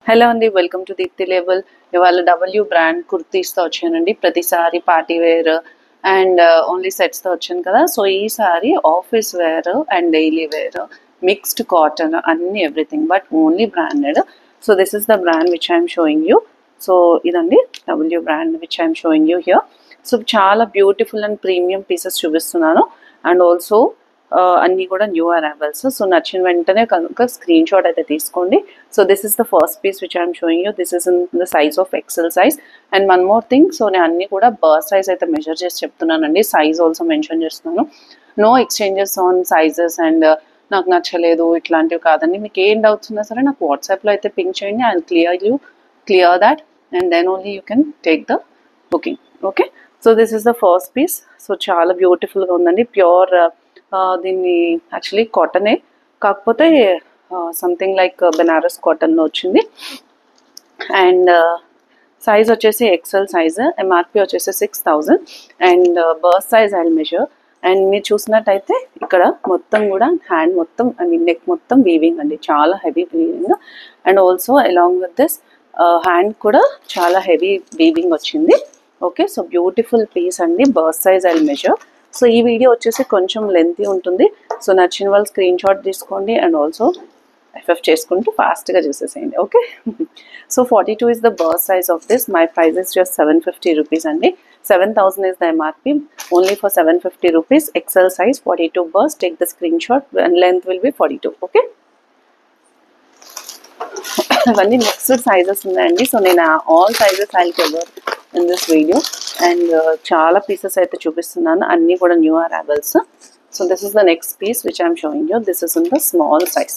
Hello అండి, welcome to Deepthi label. ఇవాళ W brand కుర్తీస్తో వచ్చానండి. ప్రతిసారి పార్టీ వేర్ అండ్ ఓన్లీ సెట్స్తో వచ్చాను కదా. సో ఈసారి office wear and daily wear mixed cotton అన్ని everything but only branded. So this is the brand which I'm showing you. So ఇదండి W brand which I'm showing you here. So చాలా beautiful and premium pieces చూపిస్తున్నాను. And also అన్నీ కూడా new arrivals. So నచ్చిన వెంటనే కనుక screen shot అయితే తీసుకోండి. So this is the first piece which I'm showing you. This is in the size of XL size. And one more thing, so నేను అన్నీ కూడా బర్త్ సైజ్ అయితే మెజర్ చేసి చెప్తున్నానండి. సైజ్ ఆల్సో మెన్షన్ చేస్తున్నాను. No exchanges on sizes and నాకు నచ్చలేదు ఇట్లాంటివి కాదండి. మీకు ఏం డౌట్స్ ఉన్నా సరే నాకు వాట్సాప్లో అయితే పింక్ చేయండి. I clear that and then only you can take the booking. Okay, so this is the first piece. So చాలా బ్యూటిఫుల్గా ఉందండి. ప్యూర్ దీన్ని యాక్చువల్లీ కాటనే, కాకపోతే సంథింగ్ లైక్ బెనారస్ కాటన్లో వచ్చింది. అండ్ సైజ్ వచ్చేసి ఎక్సెల్ సైజ్. ఎంఆర్పి వచ్చేసి 6000 and birth size I measure. And మీరు చూసినట్టయితే ఇక్కడ మొత్తం కూడా హ్యాండ్ మొత్తం ఐ మీన్ నెక్ మొత్తం వీవింగ్ అండి, చాలా heavy weaving. And also along with this hand కూడా చాలా హెవీ వీవింగ్ వచ్చింది. ఓకే, సో బ్యూటిఫుల్ పీస్ అండి. Birth size I measure. So ఈ వీడియో వచ్చేసి కొంచెం లెంతీ ఉంటుంది. సో నచ్చిన వాళ్ళు స్క్రీన్ షాట్ తీసుకోండి అండ్ ఆల్సో ఎఫ్ఎఫ్ చేసుకుంటూ ఫాస్ట్గా చూసేసేయండి. Okay, so 42 is the burst size of this. My price is just 750 rupees అండి. 7000 is the MRP. Only for 750 rupees. XL size 42 burst. Take the screenshot and length will be 42. Okay. ఇవన్నీ mixed sizes ఉన్నాయండి. So నేను all sizes I cover in this video. And చాలా pieces అయితే చూపిస్తున్నాను, అన్నీ కూడా new arrivals. So this is the next piece which I'm showing you. This is in the small size.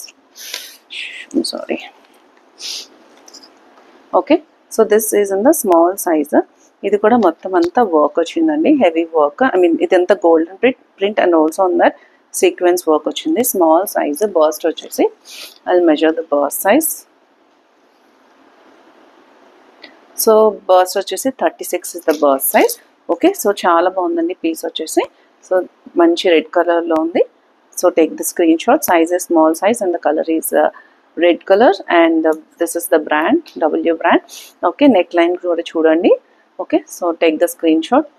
Sorry. Okay, so this is in the small size. ఇది కూడా మొత్తం అంతా work వచ్చిందండి, హెవీ వర్క్. ఐ మీన్ ఇదంతా golden print and also on that sequence work వచ్చింది. Small size. Bust వచ్చేసి I measure the burst size. So bust వచ్చేసి 36 is the burst size. Okay, so చాలా బాగుందండి పీస్ వచ్చేసి. సో మంచి red కలర్లో ఉంది. So take the screen shot. Size is small size and the colour is red colour and this is the brand W brand. Okay, neck line కూడా చూడండి. Okay, so take the screen shot.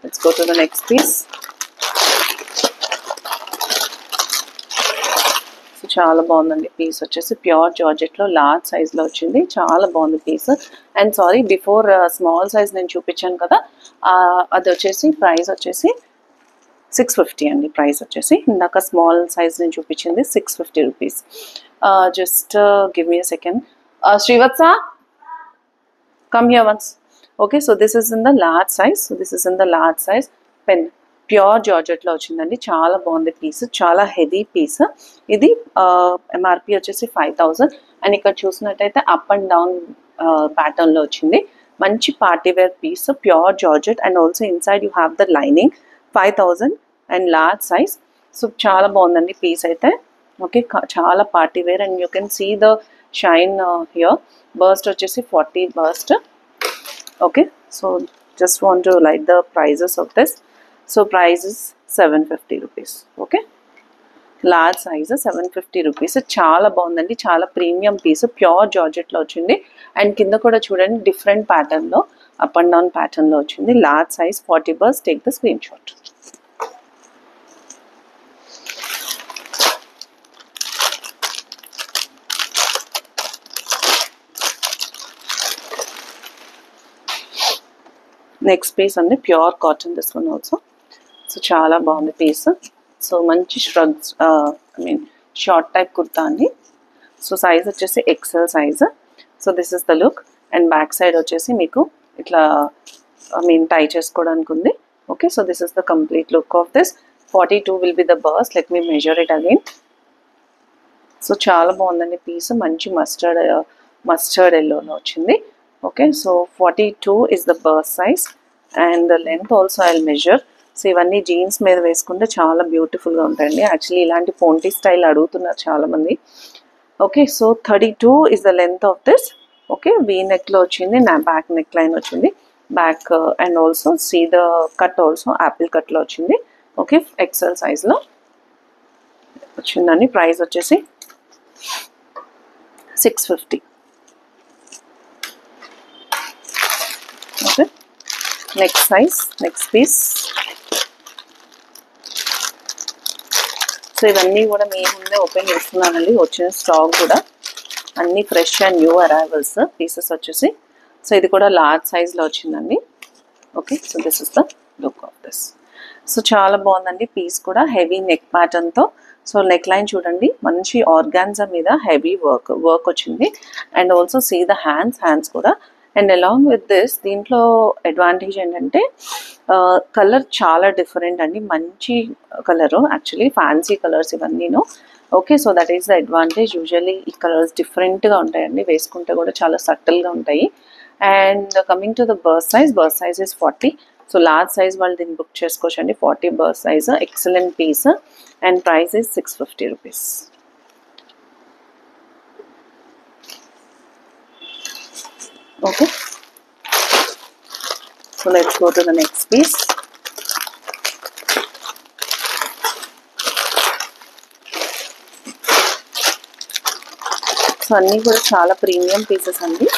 Let's go to the next piece. So చాలా బాగుందండి piece వచ్చేసి. Pure జార్జెట్లో large సైజ్లో వచ్చింది. చాలా బాగుంది piece. And sorry, before small size నేను చూపించాను కదా, అది వచ్చేసి ప్రైస్ వచ్చేసి 650 అండి. ప్రైస్ వచ్చేసి ఇందాక స్మాల్ సైజ్ నేను చూపించింది 650 rupees. Just give me a second. Srivatsa, come here once. Okay, so this is in the large size. So this is in the large size pen. Pure జార్జెట్లో వచ్చిందండి. చాలా బాగుంది పీస్, చాలా హెవీ పీస్. ఇది MRP వచ్చేసి 5000. And ఇక్కడ చూసినట్టయితే up and down ప్యాటర్న్లో వచ్చింది. మంచి party wear piece, pure georgette and also inside you have the lining. 5000 and large size. So చాలా బాగుందండి పీస్ అయితే. ఓకే, చాలా party wear and you can see the shine here. Bust వచ్చేసి 40 bust. Okay, so just want to like the prices of this. So price is 750 rupees. Okay, large size 750 rupees. చాలా బాగుందండి, చాలా premium piece. Pure జార్జెట్లో వచ్చింది. And కింద కూడా చూడండి different ప్యాటర్న్లో, up and down ప్యాటర్న్లో వచ్చింది. Large size 40 burst. Take the screen shot. Next piece అండి, pure cotton. This one also. So చాలా బాగుంది పీస్. సో మంచి shrugs I mean short type kurta అండి. సో సైజ్ వచ్చేసి XL size. So this is the look. And back side వచ్చేసి మీకు ఇట్లా I mean tie చేసుకోవడానికి ఉంది. Okay, so this is the complete look of this. 42 will be the burst. Let me measure it again. So చాలా బాగుందండి piece. మంచి mustard ఎల్లోలో వచ్చింది. Okay, so 42 is the burst size and the length also I measure. So ఇవన్నీ jeans మీద వేసుకుంటే చాలా బ్యూటిఫుల్గా ఉంటాయండి. యాక్చువల్లీ ఇలాంటి పోంటీ స్టైల్ అడుగుతున్నారు చాలామంది. Okay, so 32 is the length of this. Okay, V నెక్లో వచ్చింది. నా బ్యాక్ నెక్ లైన్ వచ్చింది. Back and also see the cut also apple కట్లో వచ్చింది. ఓకే, ఎక్సెల్ సైజ్లో వచ్చిందండి. ప్రైస్ వచ్చేసి 650. Next size, next piece. So ఇవన్నీ కూడా మీ ముందే ఓపెన్ చేస్తున్నానండి. వచ్చిన స్టాక్ కూడా అన్నీ fresh and new arrivals pieces వచ్చేసి. సో ఇది కూడా లార్జ్ సైజ్లో వచ్చిందండి. Okay, so this is the look of this. So చాలా బాగుందండి పీస్ కూడా, హెవీ నెక్ ప్యాటర్న్తో. సో నెక్ లైన్ చూడండి, మంచి ఆర్గాన్జా మీద హెవీ వర్క్ వచ్చింది. And also see the hands కూడా. అండ్ అలాంగ్ విత్ దిస్, దీంట్లో అడ్వాంటేజ్ ఏంటంటే కలర్ చాలా డిఫరెంట్ అండి, మంచి కలరు, యాక్చువల్లీ ఫ్యాన్సీ కలర్స్ ఇవన్నీను. Okay, so that is the advantage. Usually ఈ కలర్స్ డిఫరెంట్గా ఉంటాయండి, వేసుకుంటే కూడా చాలా సటిల్గా ఉంటాయి. And coming to the burst size is 40. So large size వాళ్ళు దీన్ని బుక్ చేసుకోవచ్చండి. 40 bust size, excellent piece. And price is 650 rupees. Okay, so let's go to the next piece. So అన్నీ కూడా చాలా ప్రీమియం పీసెస్ అండి.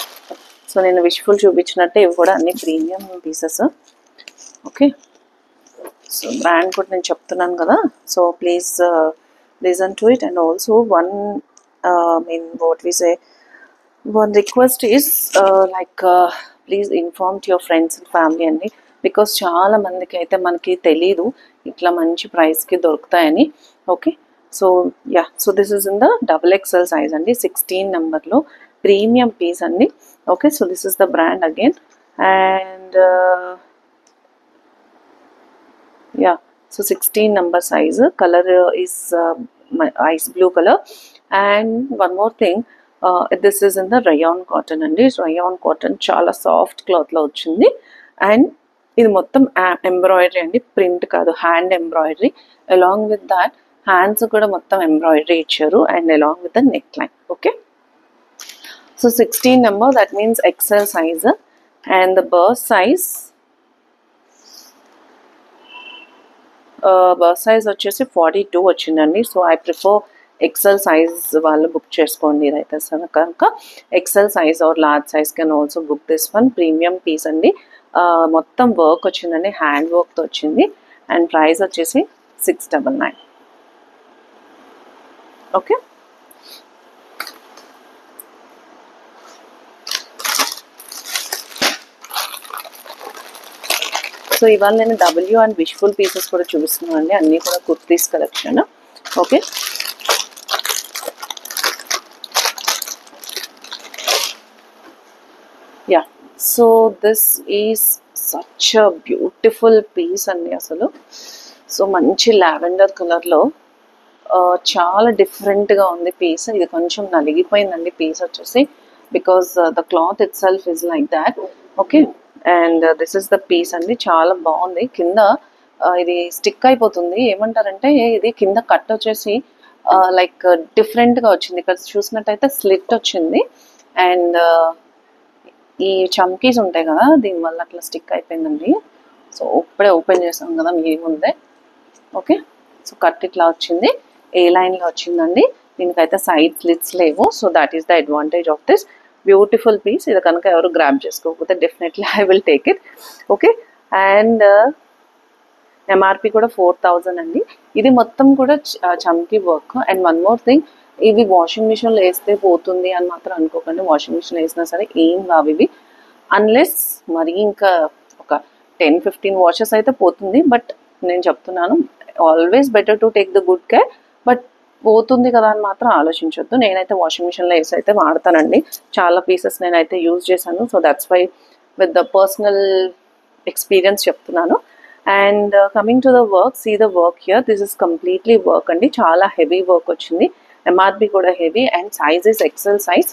సో నేను Wishful చూపించినట్టే ఇవి కూడా అన్ని premium pieces. Okay, so brand కూడా నేను చెప్తున్నాను కదా, so please listen to it. And also one request is please inform to your friends and family అండి, బికాస్ చాలా మందికి అయితే మనకి తెలీదు ఇట్లా మంచి ప్రైస్కి దొరుకుతాయని. Okay, so yeah, so this is in the XXL size అండి, 16 నెంబర్లో ప్రీమియం పీస్ అండి. Okay, so this is the brand again. And yeah, so 16 number size, colour is ice blue colour. And one more thing, this is in the rayon cotton అండి. Rayon cotton చాలా soft క్లాత్లో వచ్చింది. And ఇది మొత్తం embroidery అండి, print కాదు, hand embroidery. Along with that hands కూడా మొత్తం ఎంబ్రాయిడరీ ఇచ్చారు. And along with the neck line. Okay, so 16 number, that means XL size. And the burst size వచ్చేసి 42 వచ్చిందండి. So I prefer XL size వాళ్ళు book చేసుకోండి. ఇదైతే సరే కనుక XL size or large size can also book this one. Premium piece అండి, మొత్తం work వచ్చిందండి, హ్యాండ్ వర్క్తో వచ్చింది. అండ్ ప్రైస్ వచ్చేసి 699. ఓకే, సో ఇవాళ నేను W అండ్ విష్ఫుల్ పీసెస్ కూడా చూపిస్తున్నాను అండి, అన్నీ కూడా kurtis collection. Okay, yeah, so this is such a beautiful piece అండి అసలు. సో మంచి లావెండర్ కలర్లో చాలా డిఫరెంట్గా ఉంది పీస్. ఇది కొంచెం నలిగిపోయిందండి పీస్ వచ్చేసి, because the cloth itself is like that. Okay, and this is the piece అండి, చాలా బాగుంది. కింద ఇది స్టిక్ అయిపోతుంది, ఏమంటారంటే ఇది కింద కట్ వచ్చేసి లైక్ డిఫరెంట్గా వచ్చింది. ఇక్కడ చూసినట్టయితే స్లిట్ వచ్చింది. అండ్ ఈ చమ్కీస్ ఉంటాయి కదా, దీనివల్ల అట్లా స్టిక్ అయిపోయిందండి. సో ఇప్పుడే ఓపెన్ చేసాం కదా మీ ముందే. ఓకే, సో కట్ ఇట్లా వచ్చింది, ఏ లైన్లో వచ్చిందండి. దీనికైతే సైడ్ స్లిట్స్ లేవు. So that is the advantage of this beautiful piece. ఇది కనుక ఎవరు గ్రాబ్ చేసుకోకపోతే definitely I will take it. Okay, and MRP కూడా 4000 అండి. ఇది మొత్తం కూడా చమ్కీ work. And one more thing, ఇవి వాషింగ్ మిషన్లో వేస్తే పోతుంది అని మాత్రం అనుకోకండి. వాషింగ్ మిషన్లో వేసినా సరే ఏం కావు ఇవి, అన్లెస్ మరి ఇంకా ఒక 10-15 వాషెస్ అయితే పోతుంది. బట్ నేను చెప్తున్నాను, always better to take the good care. But పోతుంది కదా అని మాత్రం ఆలోచించొద్దు. నేనైతే వాషింగ్ మిషన్లో వేసి అయితే వాడతానండి, చాలా పీసెస్ నేనైతే యూజ్ చేశాను. So that's why with the personal experience చెప్తున్నాను. And coming to the work, see the work here, this is completely work అండి, చాలా హెవీ వర్క్ వచ్చింది. MRP కూడా heavy. And size is XL size.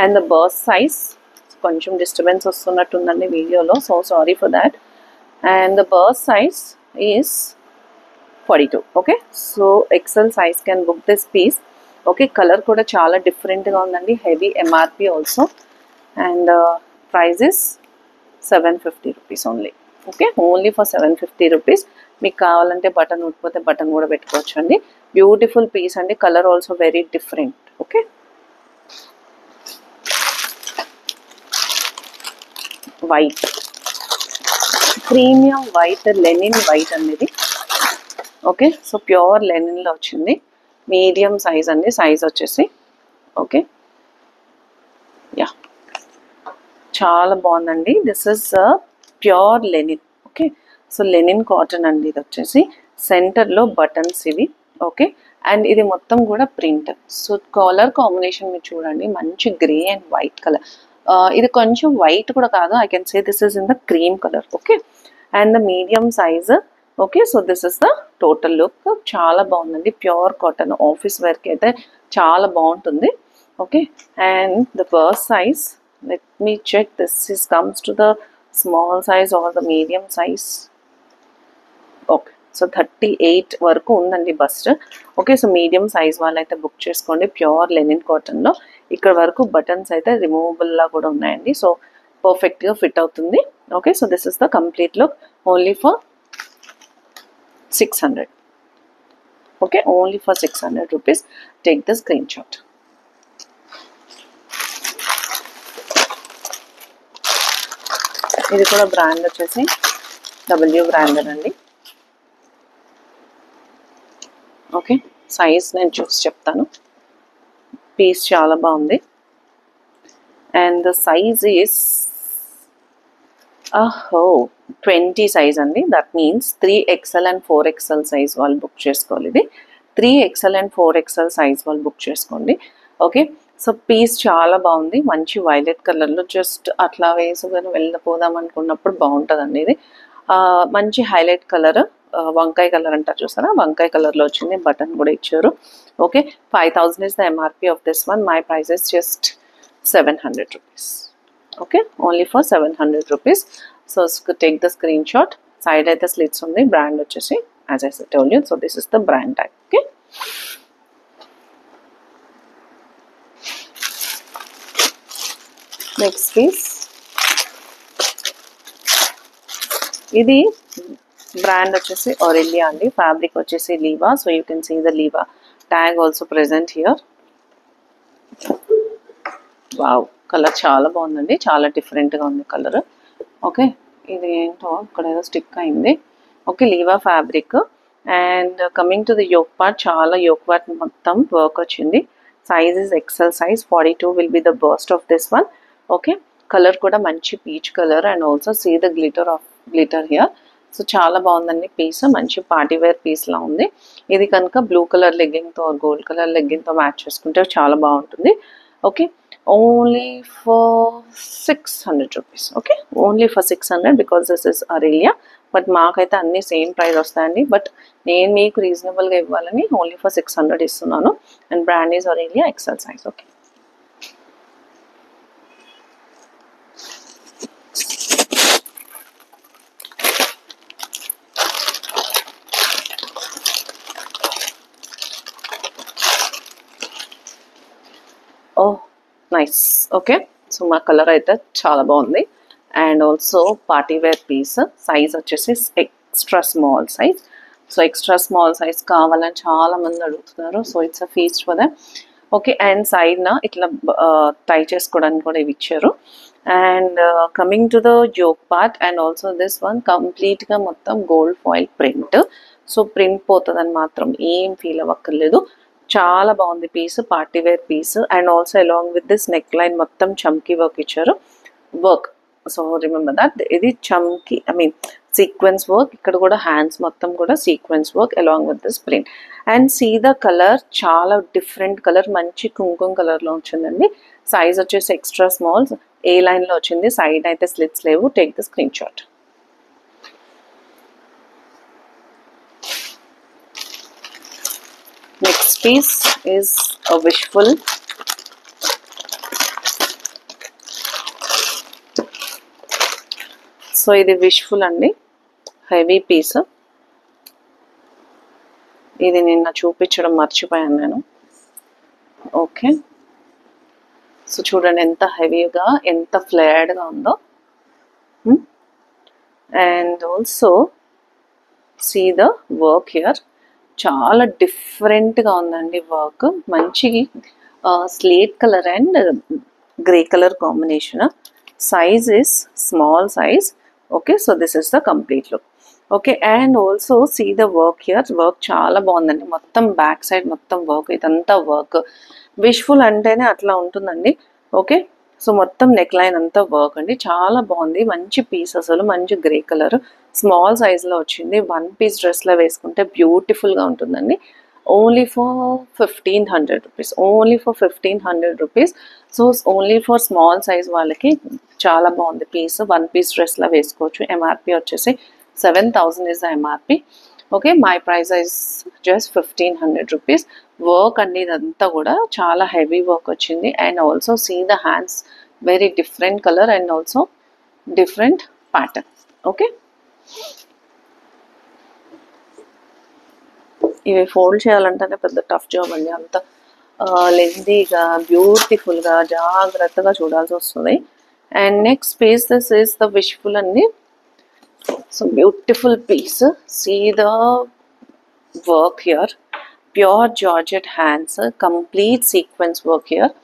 And the burst size, కొంచెం disturbance వస్తున్నట్టుందండి వీడియోలో, so sorry for that. And the burst size is 42. Okay, so XL size can book this piece. Okay, colour కూడా చాలా డిఫరెంట్గా ఉందండి, heavy MRP also. And price is 750 rupees only. Okay, only for 750 rupees. మీకు కావాలంటే button ఉట్టిపోతే button కూడా పెట్టుకోవచ్చు అండి. బ్యూటిఫుల్ పీస్ అండి, colour also very different. Okay, white. Premium white linen white అనేది. ఓకే, సో ప్యూర్ లెనిన్లో వచ్చింది, మీడియం సైజ్ అండి, సైజ్ వచ్చేసి. ఓకే, యా చాలా బాగుందండి. This is pure linen. Okay, so linen cotton అండి ఇది వచ్చేసి. సెంటర్లో బటన్స్ ఇవి. ఓకే, అండ్ ఇది మొత్తం కూడా ప్రింట్. సో కలర్ కాంబినేషన్ మీరు చూడండి, మంచి గ్రే అండ్ వైట్ కలర్. ఇది కొంచెం వైట్ కూడా కాదు, I can say this is in the cream colour. Okay, and the medium size. Okay, so this is the total look. చాలా బాగుందండి, ప్యూర్ కాటన్, ఆఫీస్ వేర్కి అయితే చాలా బాగుంటుంది. Okay, and the burst size, let me check, this is comes to the small size or the medium size. Okay, so 38 వరకు ఉందండి bust. Okay, so medium size వాళ్ళైతే book చేసుకోండి, ప్యూర్ లెనిన్ కాటన్లో. ఇక్కడ వరకు బటన్స్ అయితే రిమూవబుల్లా కూడా ఉన్నాయండి, సో పర్ఫెక్ట్గా ఫిట్ అవుతుంది. Okay, so this is the complete look, only for 600. Okay, only for 600 rupees. Take the screen shot. ఇది కూడా బ్రాండ్ వచ్చేసి డబ్ల్యూ బ్రాండెడ్ అండి. ఓకే, సైజ్ నేను చూసి చెప్తాను. పీస్ చాలా బాగుంది, and the size is 20 size అండి. That means 3XL and 4XL size వాళ్ళు బుక్ చేసుకోవాలి. ఇది 3XL అండ్ 4XL సైజ్ వాళ్ళు బుక్ చేసుకోండి. ఓకే, సో పీస్ చాలా బాగుంది, మంచి వైలెట్ కలర్లో. జస్ట్ అట్లా వేసుకొని వెళ్ళిపోదాం అనుకున్నప్పుడు బాగుంటుందండి ఇది. మంచి హైలైట్ కలర్, వంకాయ కలర్ అంటారు చూసారా, వంకాయ కలర్లో వచ్చింది. బటన్ కూడా ఇచ్చారు. Okay, 5000 is the MRP of this one. My price is just 700 rupees. Okay, only for 700 rupees. So take the screen shot. Side అయితే స్లిట్స్ ఉంది, బ్రాండ్ వచ్చేసి as I told you. So this is the brand tag. Okay, next piece. ఇది brand వచ్చేసి Aurelia అండి, fabric వచ్చేసి Liva. So you can see the Liva tag also present here. Wow, colour చాలా బాగుందండి, చాలా డిఫరెంట్గా ఉంది కలర్. ఓకే, ఇది ఏంటో ఇక్కడ ఏదో స్టిక్ అయింది. Okay, Liva fabric. And coming to the yoke part, చాలా యోక్ పార్ట్ మొత్తం వర్క్ వచ్చింది. Size is XL size. 42 will be the burst of this one. Okay, colour కూడా మంచి peach colour, and also see the glitter here. So చాలా బాగుందండి piece, మంచి party wear పీస్లా ఉంది. ఇది కనుక బ్లూ కలర్ లెగ్గింగ్తో, గోల్డ్ కలర్ లెగ్గింగ్తో మ్యాచ్ చేసుకుంటే చాలా బాగుంటుంది. Okay, only for 600 rupees. Okay, only for 600 because this is Aurelia. But మాకైతే అన్ని సేమ్ ప్రైస్ వస్తాయండి, బట్ నేను మీకు రీజనబుల్గా ఇవ్వాలని ఓన్లీ ఫర్ 600 ఇస్తున్నాను. And brand is Aurelia, XL size. Okay, oh nice. Okay, so మా కలర్ అయితే చాలా బాగుంది, and also party wear piece. Size వచ్చేసి extra small size. So extra small size కావాలని చాలా మంది అడుగుతున్నారు, so it's a feast for that. Okay, and సైడ్న ఇట్లా టై చేసుకోవడానికి కూడా ఇవి ఇచ్చారు. And coming to the yoke part, and also this one కంప్లీట్గా మొత్తం gold foil print. So print పోతుందని మాత్రం ఏం ఫీల్ అవ్వక్కర్లేదు, చాలా బాగుంది piece, party wear piece. And also along with this neck line మొత్తం చమ్కీ వర్క్ ఇచ్చారు. వర్క్, సో రిమెంబర్ దట్ ఇది చమ్కీ, ఐ మీన్ సీక్వెన్స్ వర్క్. ఇక్కడ కూడా హ్యాండ్స్ మొత్తం కూడా sequence work along with this print. And see the colour, చాలా డిఫరెంట్ కలర్, మంచి కుంకుమ కలర్లో వచ్చిందండి. సైజ్ వచ్చేసి ఎక్స్ట్రా స్మాల్, ఏ లైన్లో వచ్చింది, సైడ్ అయితే స్లిట్స్ లేవు. Take the screen shot. Next piece is a wishful. So ఇది విష్ఫుల్ అండి, హెవీ పీస్. ఇది నిన్న చూపించడం మర్చిపోయాను నేను. ఓకే, సో చూడండి ఎంత హెవీగా, ఎంత ఫ్లేర్డ్గా ఉందో. And also see the work here, చాలా డిఫరెంట్గా ఉందండి వర్క్. మంచి slate colour and grey colour combination. Size is small size. Okay, so this is the complete look. Okay, and also see the work here. Work చాలా బాగుందండి. మొత్తం back side మొత్తం work, ఇదంతా work. Wishful అంటేనే అట్లా ఉంటుందండి. Okay, so మొత్తం neck line అంతా వర్క్ అండి. చాలా బాగుంది. మంచి పీస్, అసలు మంచి గ్రే కలర్, స్మాల్ సైజ్లో వచ్చింది. 1 పీస్ డ్రెస్లో వేసుకుంటే బ్యూటిఫుల్గా ఉంటుందండి. Only for 1500 rupees, only for 1500 rupees. So only for small size వాళ్ళకి చాలా బాగుంది పీస్. 1 పీస్ డ్రెస్లో వేసుకోవచ్చు. ఎంఆర్పి వచ్చేసి 7000 is the MRP. Okay, my price is just 1500 rupees. Work అండి ఇదంతా కూడా చాలా హెవీ వర్క్ వచ్చింది. And also see the hands, very different colour and also different pattern. Okay, ఇవి ఫోల్డ్ చేయాలంటేనే పెద్ద టఫ్ జాబ్ అండి. అంత లెందీగా బ్యూటిఫుల్గా జాగ్రత్తగా చూడాల్సి వస్తుంది. And next piece, this is the wishful అండి. So beautiful piece. See the work here, pure georgette hands, complete sequence work here.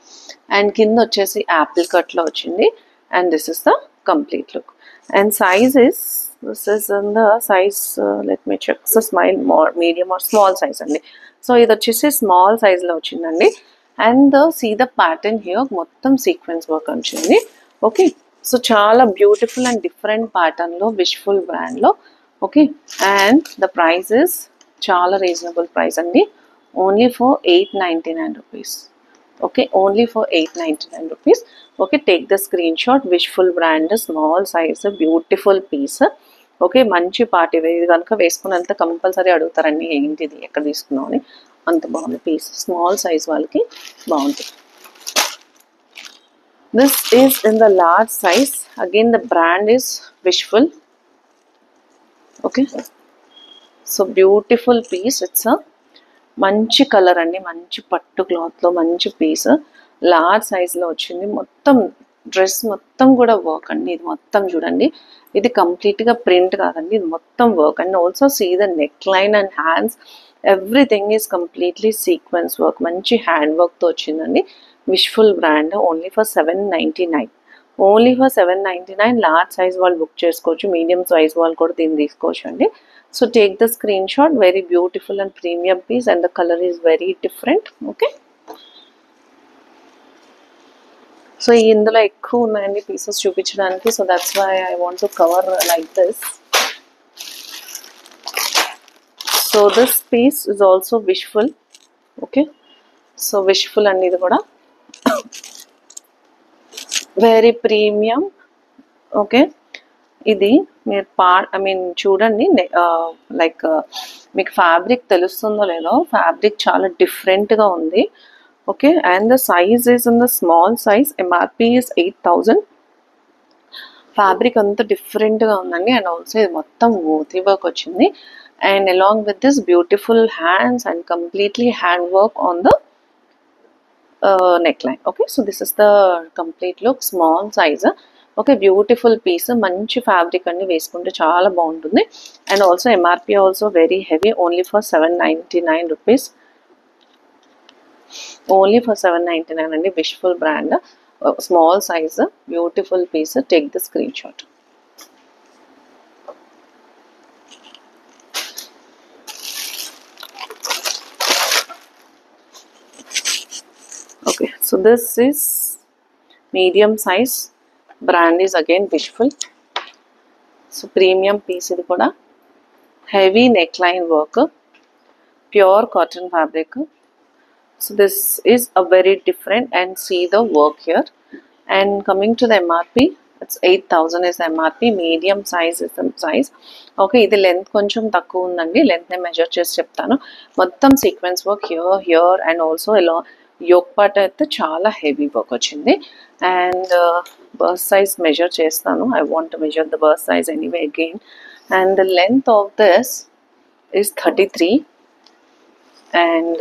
And కింద వచ్చేసి యాపిల్ కట్లో వచ్చింది. And this is the complete look. And size is, this is in the size, let me check, so small, more medium or small size అండి. So ఇది వచ్చేసి small సైజ్లో వచ్చిందండి. And see the pattern here, మొత్తం sequence work వచ్చింది. Okay, so చాలా beautiful and different ప్యాటర్న్లో Wishful బ్రాండ్లో. Okay, and the price is చాలా రీజనబుల్ ప్రైస్ అండి. Only for 899 rupees. Okay, only for 899 rupees. Okay, take the screen shot. Wishful brand, small size, beautiful piece. Okay, మంచి party wear. ఇది కనుక వేసుకున్నంత compulsory అడుగుతారండి ఏంటిది ఎక్కడ తీసుకున్నావు అని. అంత బాగుంది పీస్. స్మాల్ సైజ్ వాళ్ళకి బాగుంటుంది. This is in the large size. Again the brand is Wishful. Okay, so beautiful piece. It's మంచి కలర్ అండి, మంచి పట్టు క్లాత్లో మంచి పీస్. లార్జ్ సైజ్లో వచ్చింది. మొత్తం డ్రెస్ మొత్తం కూడా వర్క్ అండి. ఇది మొత్తం చూడండి, ఇది కంప్లీట్గా ప్రింట్ కాదండి, ఇది మొత్తం work. And also see the neck line and hands, everything is completely sequence work. మంచి హ్యాండ్ వర్క్తో వచ్చిందండి. Wishful brand. Only for 799. Only for 799. Large size వాళ్ళు బుక్ చేసుకోవచ్చు, మీడియం సైజ్ వాళ్ళు కూడా దీన్ని తీసుకోవచ్చు అండి. So take the screen shot. Very beautiful and premium piece and the colour is very different. Okay, so ఇందులో ఎక్కువ ఉన్నాయండి పీసెస్ చూపించడానికి. So that's why I want to cover like this. So this piece is also Wishful. Okay, so Wishful అండి ఇది కూడా very premium. Okay, ఇది మీరు చూడండి, లైక్ మీకు ఫ్యాబ్రిక్ తెలుస్తుందో లేదో, ఫ్యాబ్రిక్ చాలా డిఫరెంట్గా ఉంది. Okay, and the size is in the small size. MRP is 8000. Fabric అంతా డిఫరెంట్గా ఉందండి. అండ్ ఆల్సో ఇది మొత్తం మోతీ వర్క్ వచ్చింది. And along with this beautiful hands and completely hand work on the neckline. Okay, so this is the complete look. Small size. Okay, beautiful piece. మంచి fabric అండి, వేసుకుంటే చాలా బాగుంటుంది. And also MRP also very heavy. Only for 799 rupees. Only for 799 అండి. Wishful brand, small size, beautiful piece. Take the screen shot. Okay, so this is medium size. Brand is again Wishful. So premium piece ఇది కూడా. Heavy neckline work, pure cotton fabric. So this is a very different, and see the work here. And coming to the MRP, it's 8000 is the MRP. Medium size is the size. Okay, ఇది length కొంచెం తక్కువ ఉందండి. Length ని measure చేసి చెప్తాను. మొత్తం sequence work here and also ఇలా yoke part అయితే చాలా హెవీ వర్క్ వచ్చింది. అండ్ బర్స్ట్ సైజ్ మెజర్ చేస్తాను. I want to measure the burst size anyway again. And the length of this is 33 and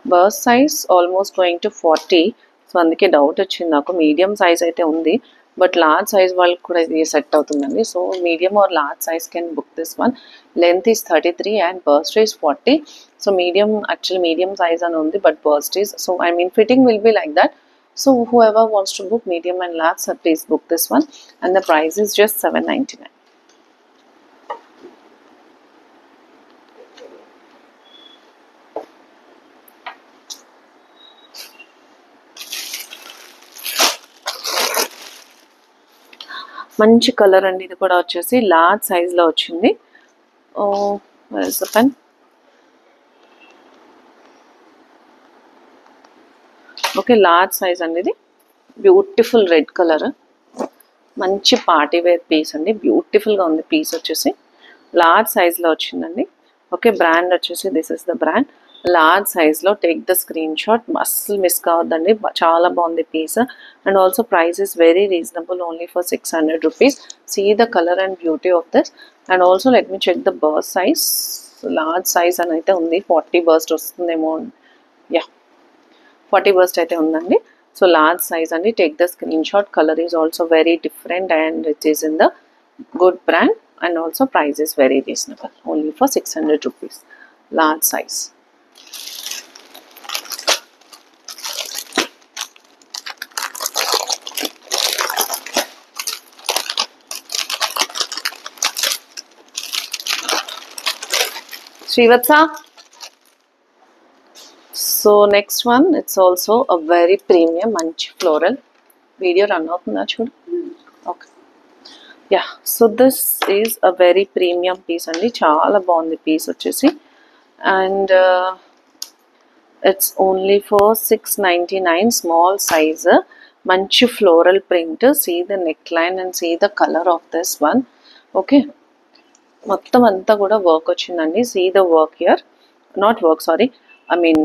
burst size almost going to 40. So అందుకే doubt వచ్చింది నాకు. Medium size అయితే ఉంది, but large size వాళ్ళకి కూడా ఇది set అవుతుందండి. So medium are large size can book this one. Length is 33 and burst is 40. So medium, actually medium size అని ఉంది, but burst is, so I mean fitting will be like that. So whoever wants to book medium and large, sir, please book this one, and the price is just 799. మంచి colour అండి, ఇది కూడా వచ్చేసి large సైజ్లో వచ్చింది. where is the pen? Okay, large size అండి ఇది. Beautiful red colour, మంచి పార్టీ వేర్ పీస్ అండి. బ్యూటిఫుల్గా ఉంది పీస్ వచ్చేసి. లార్జ్ సైజ్లో వచ్చిందండి. ఓకే, బ్రాండ్ వచ్చేసి this is the brand. Large సైజ్లో టేక్ ద స్క్రీన్ షాట్, అస్సలు మిస్ కావద్దండి. చాలా బాగుంది piece. And also price is very reasonable, only for 600 rupees. See the colour and beauty of this. And also let me check the burst size. Large size అని అయితే ఉంది, 40 burst వస్తుందేమో. Yeah, 40 burst అయితే ఉందండి. So large size అండి, take the screen shot. Colour is also very different and it is in the good brand. And also price is very reasonable, only for 600 rupees. Large size. Srivatsa. So next one, it's also a very premium manchi floral. Video run avutunda chudu. Okay. Yeah, so this is a very premium piece అండి. చాలా బాగుంది piece వచ్చేసి. And it's only for 699, small size. మంచి floral print. See the neck line and see the colour of this one. Okay, మొత్తం అంతా కూడా work వచ్చిందండి. See the work here, not work, sorry, I mean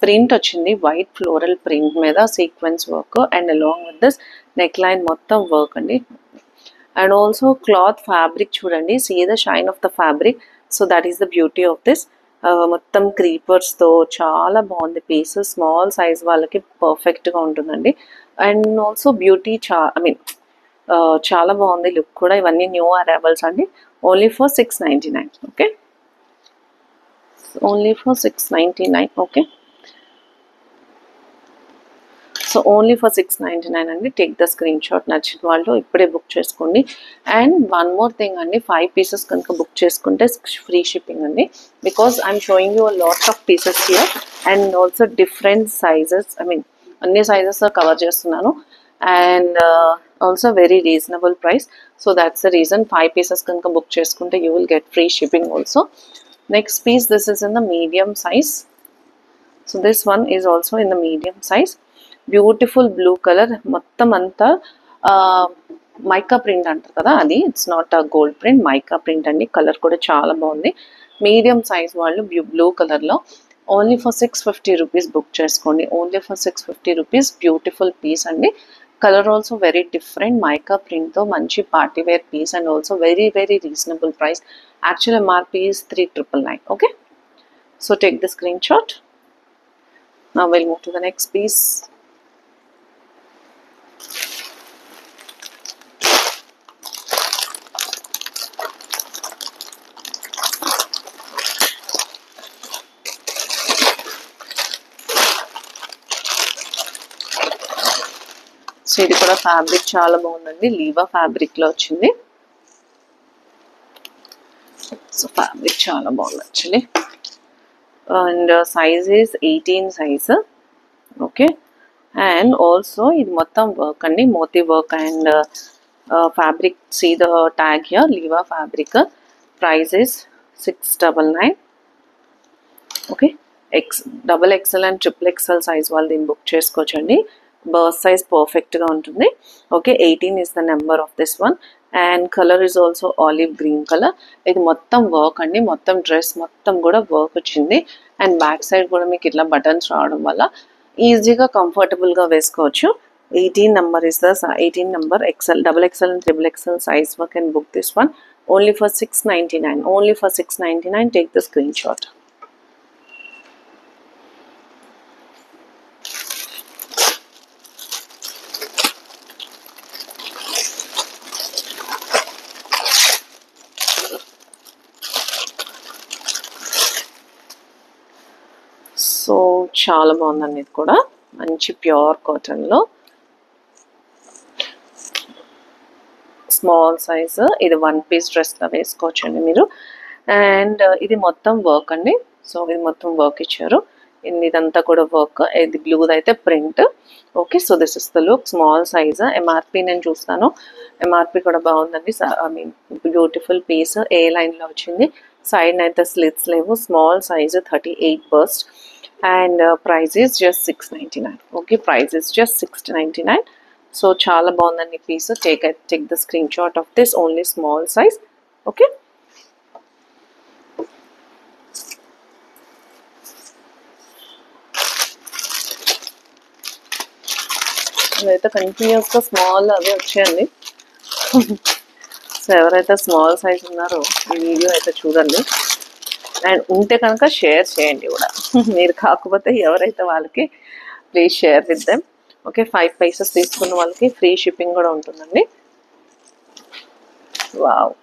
print వచ్చింది. White floral print మీద sequence work and along with this neck line మొత్తం work అండి. And also cloth fabric చూడండి, see the shine of the fabric. So that is the beauty of this. మొత్తం creepers తో చాలా బాగుంది piece. Small size వాళ్ళకి perfect గా ఉంటుందండి. And also beauty I mean చాలా బాగుంది లుక్ కూడా. ఇవన్నీ న్యూ అరైవల్స్ అండి. Only for 699. Okay, only for 699. Okay, so only for 699 అండి. Take the screen shot. నచ్చిన వాళ్ళు ఇప్పుడే బుక్ చేసుకోండి. అండ్ వన్ మోర్ థింగ్ అండి, 5 పీసెస్ కనుక బుక్ చేసుకుంటే ఫ్రీ షిప్పింగ్ అండి. Because I'm showing you a lot of pieces here and also different sizes. I mean అన్ని సైజెస్ కవర్ చేస్తున్నాను. And also very reasonable price. So that's the reason. 5 pieces కనుక book చేసుకుంటే you will get free shipping also. Next piece, this is in the medium size. So this one is also in the medium size. Beautiful blue colour, మొత్తం అంతా మైకా print అంటారు కదా అది. It's not a gold print, mica print అండి. Colour కూడా చాలా బాగుంది. మీడియం సైజ్ వాళ్ళు బ్లూ కలర్లో ఓన్లీ ఫర్ 650 రూపీస్ బుక్ చేసుకోండి. Only for 650 rupees. Beautiful piece అండి. Colour also very different, mica ప్రింట్తో మంచి party wear piece and also very very reasonable price. Actual MRP is 3999. Okay, so take the screen shot. Now we'll move to the next piece. So ఇది కూడా fabric చాలా బాగుందండి. లీవా ఫ్యాబ్రిక్లో వచ్చింది. So fabric చాలా బాగుంది actually. And size is 18 size. Okay, and also ఇది మొత్తం వర్క్ అండి, మోతీ work and fabric. See the tag here, Liva fabric. Price is 699. Okay, XXL and XXL size వాళ్ళు దీన్ని బుక్ చేసుకోవచ్చండి. బర్స్ట్ సైజ్ పర్ఫెక్ట్గా ఉంటుంది. Okay, 18 is the number of this one. And colour is also olive green colour. ఇది మొత్తం work అండి, మొత్తం dress మొత్తం కూడా వర్క్ వచ్చింది. అండ్ బ్యాక్ సైడ్ కూడా మీకు ఇట్లా బటన్స్ రావడం వల్ల ఈజీగా కంఫర్టబుల్గా వేసుకోవచ్చు. 18 number is the 18 number XL, XXL and XXL size work and book this one only for 699. Only for 699. Take the screenshot. So చాలా బాగుందండి ఇది కూడా. మంచి ప్యూర్ కాటన్లో స్మాల్ సైజు. ఇది 1 పీస్ డ్రెస్లో వేసుకోవచ్చండి మీరు. అండ్ ఇది మొత్తం వర్క్ అండి. సో ఇది మొత్తం వర్క్ ఇచ్చారు. ఇదంతా కూడా వర్క్. ఇది బ్లూది అయితే print. Okay, so this is the look. Small size. MRP నేను చూస్తాను. ఎంఆర్పి కూడా బాగుందండి. I mean beautiful piece. A లైన్లో వచ్చింది. సైడ్ అయితే స్లిట్స్ లేవు. Small size 38 bust. And price is just 699. Okay, price is just 699. So చాలా బాగుందండి piece. Take the screen shot of this. Only small size. Okay, అయితే కంటిన్యూస్గా స్మాల్ అవే వచ్చాయండి. So ఎవరైతే స్మాల్ సైజ్ ఉన్నారో ఈ వీడియో అయితే చూడండి. అండ్ ఉంటే కనుక షేర్ చేయండి కూడా. మీరు కాకపోతే ఎవరైతే వాళ్ళకి please share with them. Okay, 5 Pisces తీసుకున్న వాళ్ళకి ఫ్రీ షిప్పింగ్ కూడా ఉంటుందండి. వావ్,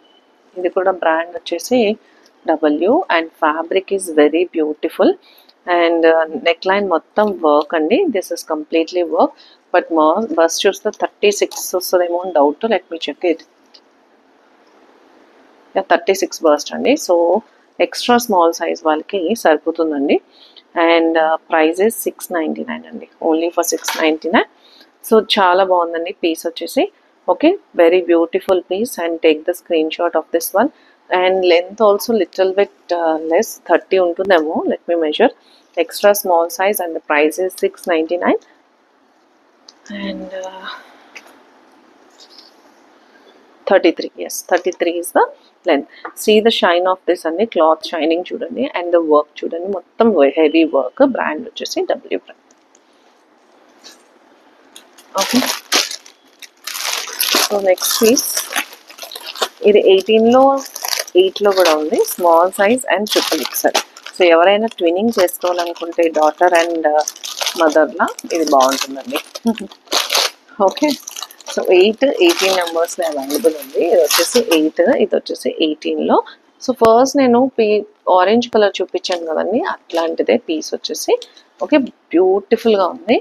ఇది కూడా బ్రాండ్ వచ్చేసి W. And fabric is very beautiful. And neck line మొత్తం వర్క్ అండి. This is completely work. But bust చూస్తే 36 వస్తుందేమో అని doubt. Let me check it. 36 bust అండి. సో ఎక్స్ట్రా స్మాల్ సైజ్ వాళ్ళకి సరిపోతుందండి. అండ్ ప్రైస్ ఇస్ 699 అండి. Only for 699. సో చాలా బాగుందండి పీస్ వచ్చేసి. Okay, very beautiful piece. And take the screen shot of this one. And length also little bit less, 30 ఉంటుందేమో. Let me measure. Extra small size and the price is 699. and 33. Yes, 33 is the length. See the shine of this and the cloth shining chudandi. And the work chudandi, mottam heavy work. Brand vachesi W brand. Okay, so next piece ఇది 18 లో 8 లో కూడా ఉంది. Small size and triple XL. So ఎవరైనా twinning చేసుకోవాలనుకుంటే daughter and మదర్లా ఇది బాగుంటుందండి. ఓకే, సో 18 నెంబర్స్లో అవైలబుల్ ఉంది. ఇది వచ్చేసి 8, ఇది వచ్చేసి 18లో. సో ఫస్ట్ నేను ఆరెంజ్ కలర్ చూపించాను కదండి, అట్లాంటిదే పీస్ వచ్చేసి. ఓకే, బ్యూటిఫుల్గా ఉంది.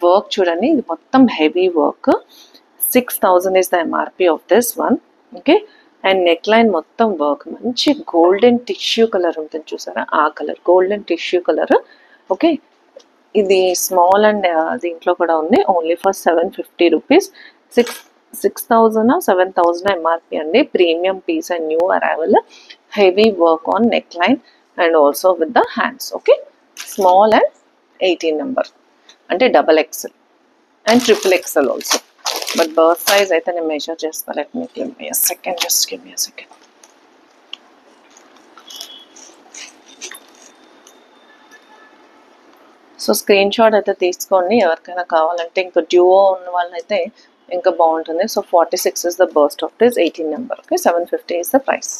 వర్క్ చూడండి, ఇది మొత్తం heavy work. 6000 is the MRP of this one. Okay, and neck line మొత్తం వర్క్. మంచి గోల్డెన్ టిష్యూ కలర్ ఉంటుంది చూసారా, ఆ colour golden tissue colour. Okay, ఇది స్మాల్ అండ్ దీంట్లో కూడా ఉంది. Only for 750 rupees. 6000 7000 ఎంఆర్పి అండి. Premium piece and new arrival. Heavy work on neck line and also with the hands. Okay, small and 18 number అంటే double XL and triple XL also. But bust size అయితే నేను measure చేస్తాను. Let me give me a second. Just give me a second. So screen shot అయితే తీసుకోండి. ఎవరికైనా కావాలంటే ఇంకా డ్యూఓ ఉన్న వాళ్ళైతే ఇంకా బాగుంటుంది. So 46 is the burst of this 18 number. Okay, 750 is the price.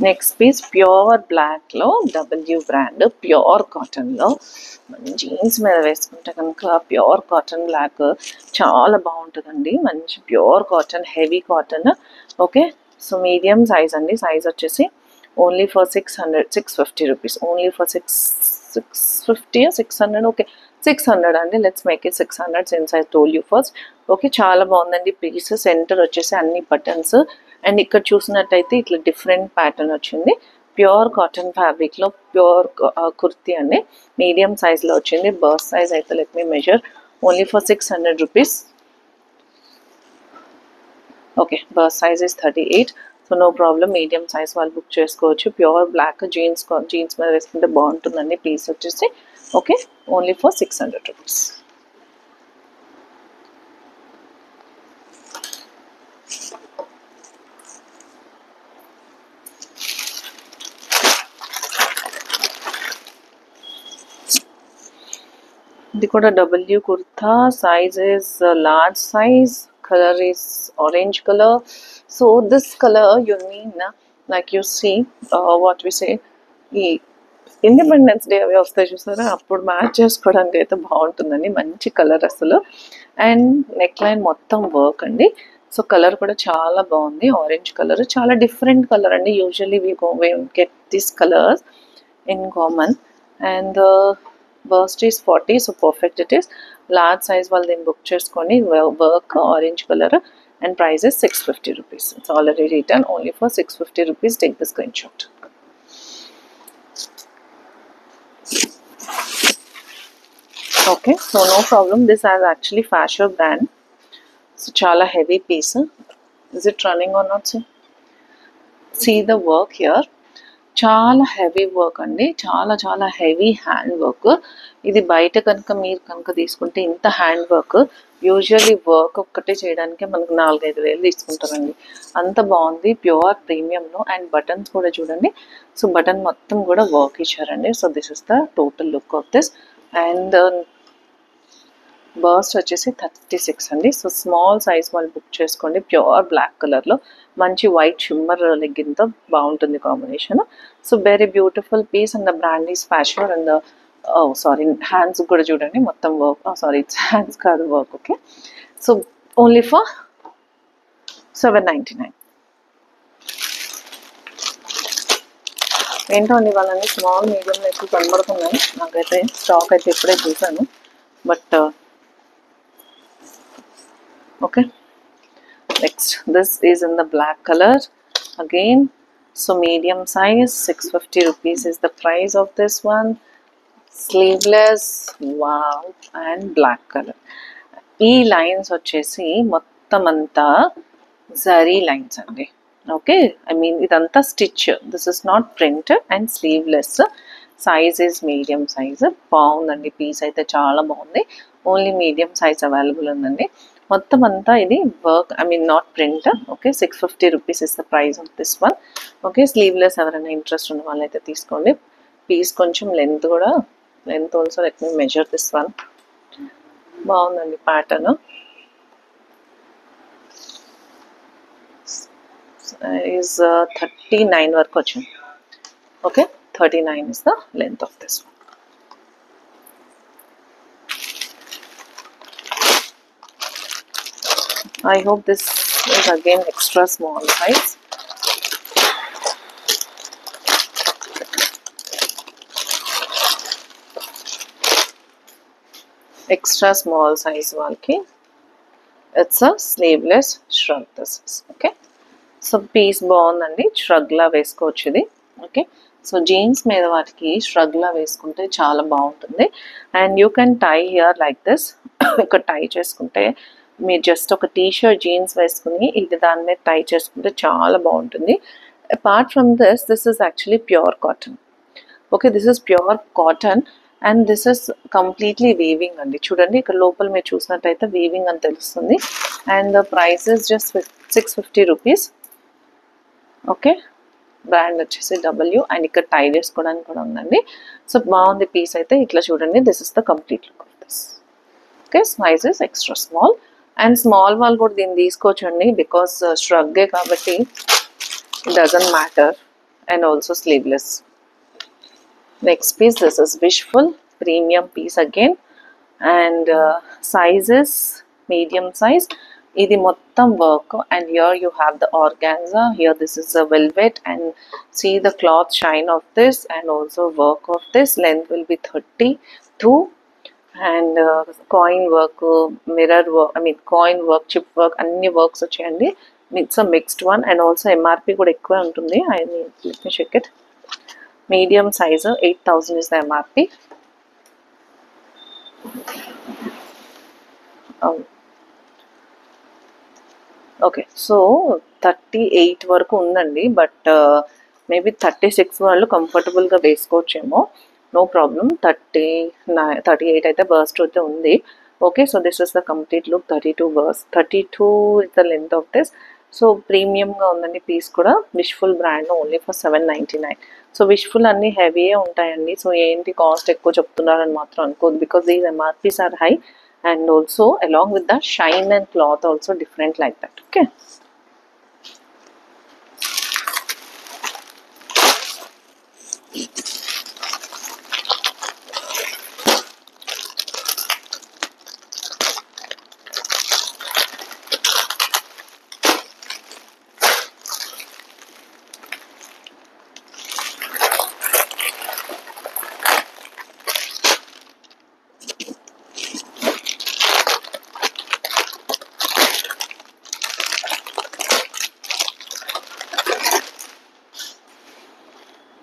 Next piece pure బ్లాక్లో డబ్ల్యూ బ్రాండ్ ప్యూర్ కాటన్లో. జీన్స్ మీద వేసుకుంటే కనుక ప్యూర్ కాటన్ బ్లాక్ చాలా బాగుంటుందండి. మంచి pure cotton, heavy cotton. Okay, so medium size అండి. సైజ్ వచ్చేసి only for 650 rupees. Only for 650 600. Okay, 600 అండి. Let's make it 600 since I told you first. Okay, చాలా బాగుందండి పీస్. సెంటర్ వచ్చేసి అన్ని బటన్స్. అండ్ ఇక్కడ చూసినట్టయితే ఇట్లా డిఫరెంట్ ప్యాటర్న్ వచ్చింది. ప్యూర్ కాటన్ ఫ్యాబ్రిక్లో ప్యూర్ కుర్తీ అండి. మీడియం సైజ్లో వచ్చింది. బర్స్ట్ సైజ్ అయితే let me measure. Only for 600 rupees. Okay, burst size is 38. So no problem, medium size వాళ్ళు బుక్ చేసుకోవచ్చు. ప్యూర్ బ్లాక్ జీన్స్ మీద వేసుకుంటే బాగుంటుందండి పీస్ వచ్చేసి. Okay, only for 600 rupees. ఇది కూడా W kurta. Size is large size. Color is orange color. So this color you mean like you see what we say independence day అవి వస్తాయి చూసారా, అప్పుడు మ్యాచ్ చేసుకోవడానికి అయితే బాగుంటుందండి. మంచి కలర్ అసలు. అండ్ నెక్ లైన్ మొత్తం వర్క్ అండి. సో కలర్ కూడా చాలా బాగుంది, ఆరెంజ్ కలర్, చాలా డిఫరెంట్ కలర్ అండి. Usually we get these colors in common. And the burst is 40, so perfect it is. Large size వాళ్ళు దీన్ని బుక్ చేసుకొని work orange colour and price is 650 rupees. It's already written only for 650 rupees. Take the screenshot. Okay, so no problem. This has actually fashion brand. So chala heavy piece. Is it running or not? See the work here. చాలా heavy work అండి, చాలా చాలా heavy hand work. ఇది బయట కనుక మీరు కనుక తీసుకుంటే ఇంత హ్యాండ్ వర్క్ యూజువల్లీ వర్క్ ఒక్కటే చేయడానికి మనకు 4-5 వేలు తీసుకుంటారండి. అంత బాగుంది, ప్యూర్ ప్రీమియంలో. అండ్ బటన్స్ కూడా చూడండి. సో బటన్ మొత్తం కూడా వర్క్ ఇచ్చారండి. So this is the total look of this. And burst వచ్చేసి 36 అండి. సో స్మాల్ సైజ్ వాళ్ళు బుక్ చేసుకోండి. ప్యూర్ బ్లాక్ కలర్లో మంచి వైట్ షిమ్మర్ లెగ్గిన్తో బాగుంటుంది combination. So very beautiful piece. And the brand is fashion. And sorry, hands కూడా చూడండి మొత్తం వర్క్. సారీ, ఇట్స్ హ్యాండ్స్ కాదు, work. Okay, so only for 799. ఏంటో అండి వాళ్ళని స్మాల్ మీడియంలో ఎక్కువ కనబడుతున్నాయి నాకైతే. స్టాక్ అయితే ఇప్పుడే చూసాను, but okay. Next, this is in the black color again. So medium size, 650 rupees is the price of this one. Sleeveless, wow, and black color. ఈ లైన్స్ వచ్చేసి మొత్తం అంతా జరీ లైన్స్ అండి. ఓకే, ఐ మీన్ ఇదంతా stitch. This is not print. And sleeveless. Size is medium size. బాగుందండి, piece అయితే చాలా బాగుంది. ఓన్లీ మీడియం సైజ్ అవైలబుల్ ఉందండి. మొత్తం అంతా ఇది work, I mean not print. Okay, 650 rupees is the price of this one. Okay, sleeveless ఎవరైనా interest ఉన్న వాళ్ళైతే తీసుకోండి. పీస్ కొంచెం లెంత్ కూడా, length also let me measure this one. బాగుందండి ప్యాటర్న్. ఈజ్ 39 వరకు వచ్చింది. Okay, 39 is the length of this one. I hope this is again extra small size. Extra small size వాళ్ళకి. It's a sleeveless shrug. This is okay. So piece బాగుందండి, shrug లా వేసుకోవచ్చు ఇది. Okay, so jeans మీద వాటికి shrug లా వేసుకుంటే చాలా బాగుంటుంది. And you can tie here like this. ఇక్కడ టై చేసుకుంటే మీరు జస్ట్ ఒక టీషర్ట్ జీన్స్ వేసుకుని ఇది దాని మీద టై చేసుకుంటే చాలా బాగుంటుంది. Apart from this is actually pure cotton. Okay, this is pure cotton. And this is completely weaving అండి. చూడండి ఇక్కడ లోపల మీరు చూసినట్టయితే వీవింగ్ అని తెలుస్తుంది. And the price is just 650 rupees. Okay, brand వచ్చేసి డబ్ల్యూ. అండ్ ఇక్కడ టై చేసుకోవడానికి కూడా ఉందండి. సో బాగుంది పీస్ అయితే. ఇట్లా చూడండి, this is the complete look of this. Okay, size is extra small. And small వాళ్ళు కూడా దీన్ని తీసుకోవచ్చండి, బికాస్ ష్రగ్గే కాబట్టి it doesn't matter. And also sleeveless. Next piece, this is Wishful premium piece again. And sizes medium size. ఇది మొత్తం work. And here you have the organza. Here this is a velvet. And see the cloth shine of this. And also work of this. Length will be 32. And coin work, mirror work, I mean coin work, chip work, అన్ని works వచ్చాయండి. It's a mixed one. And also MRP కూడా ఎక్కువ ఉంటుంది. I mean let me check it. Medium size 8000 is the MRP. Okay, so 38 వరకు ఉందండి. But maybe 36 వాళ్ళు కంఫర్టబుల్గా వేసుకోవచ్చేమో. No problem. 38 అయితే బర్స్ట్ అయితే ఉంది. Okay, so this is the complete look. 32 is the length of this. So ప్రీమియంగా ఉందండి piece కూడా. Wishful brand only for 799. So Wishful అన్నీ హెవీయే ఉంటాయండి. సో ఏంటి కాస్ట్ ఎక్కువ చెప్తున్నారని మాత్రం అనుకోదు, because these MRPs are high. And also along with that shine and cloth also different like that. Okay,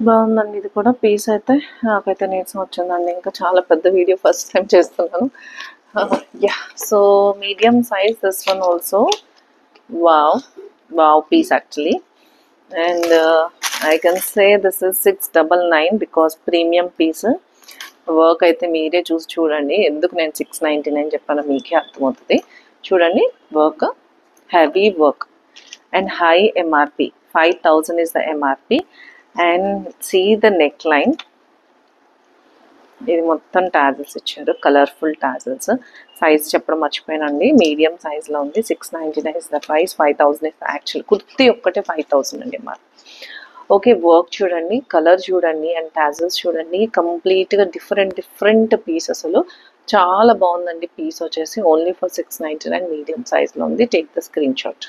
బాగుందండి. ఇది కూడా పీస్ అయితే నాకైతే నీరసం వచ్చిందండి. ఇంకా చాలా పెద్ద వీడియో ఫస్ట్ టైం చేస్తున్నాను. Yeah, so medium size this one also. Wow piece actually. And I can say this is 699 because premium piece. Work అయితే మీరే చూసి చూడండి. ఎందుకు నేను 699 చెప్పాను మీకే అర్థమవుతుంది. చూడండి, work heavy work and high MRP. 5000 is the MRP. And see the neckline. ఇది మొత్తం టాజిల్స్ ఇచ్చారు, కలర్ఫుల్ టాజిల్స్. సైజ్ చెప్పడం మర్చిపోయానండి, మీడియం సైజ్లో ఉంది. 699 is the price. 5000 is the actual. Kurti ఒక్కటే 5000 అండి మరి. ఓకే, వర్క్ చూడండి, కలర్ చూడండి, అండ్ టాజిల్స్ చూడండి. కంప్లీట్గా డిఫరెంట్ పీస్. అసలు చాలా బాగుందండి. పీస్ వచ్చేసి ఓన్లీ ఫర్ 699 మీడియం సైజ్లో ఉంది. Take the screen shot.